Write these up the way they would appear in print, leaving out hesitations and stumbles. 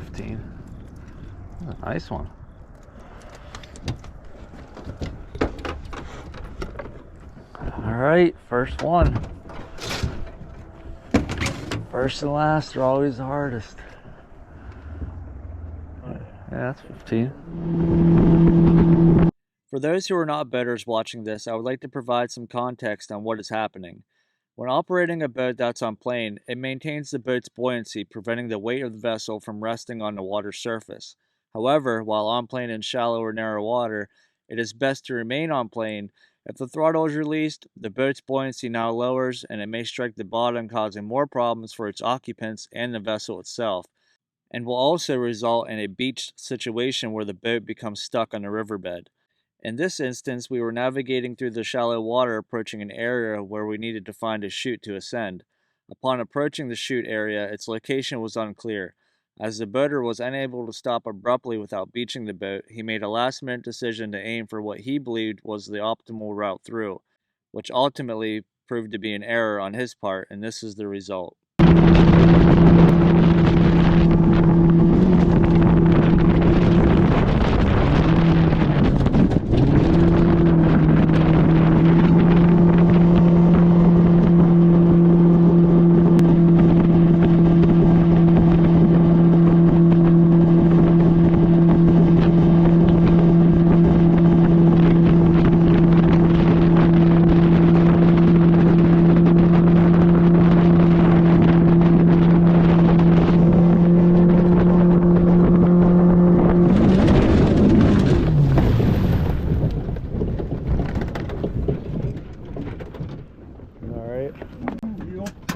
15. That's a nice one. All right, first one. First and last are always the hardest. Yeah, that's 15. For those who are not boaters watching this, I would like to provide some context on what is happening. When operating a boat that's on plane, it maintains the boat's buoyancy, preventing the weight of the vessel from resting on the water's surface. However, while on plane in shallow or narrow water, it is best to remain on plane. If the throttle is released, the boat's buoyancy now lowers and it may strike the bottom, causing more problems for its occupants and the vessel itself, and will also result in a beached situation where the boat becomes stuck on the riverbed. In this instance, we were navigating through the shallow water approaching an area where we needed to find a chute to ascend. Upon approaching the chute area, its location was unclear. As the boater was unable to stop abruptly without beaching the boat, he made a last-minute decision to aim for what he believed was the optimal route through, which ultimately proved to be an error on his part, and this is the result.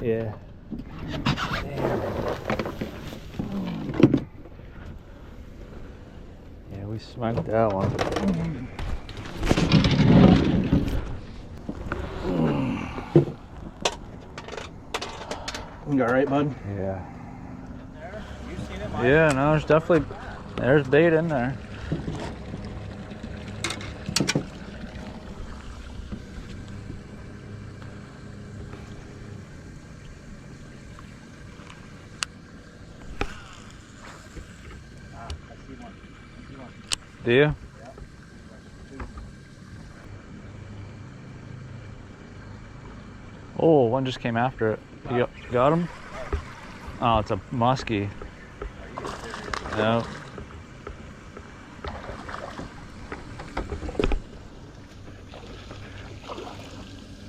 Yeah. Yeah, we smoked that one. You all right, bud? Yeah. There? You seen it, Mike? Yeah, no, there's bait in there. Do you? Yeah. Oh, one just came after it. You got him? Oh, it's a muskie. No.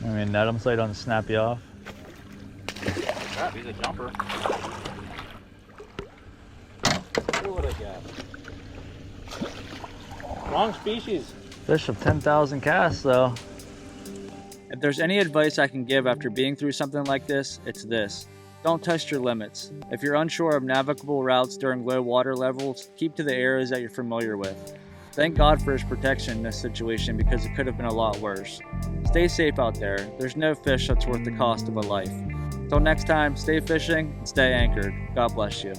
I mean, net him so he doesn't snap you off. Crap, he's a jumper. Look what I got. Wrong species. Fish of 10,000 casts, though. If there's any advice I can give after being through something like this, it's this. Don't test your limits. If you're unsure of navigable routes during low water levels, keep to the areas that you're familiar with. Thank God for his protection in this situation because it could have been a lot worse. Stay safe out there. There's no fish that's worth the cost of a life. Until next time, stay fishing and stay anchored. God bless you.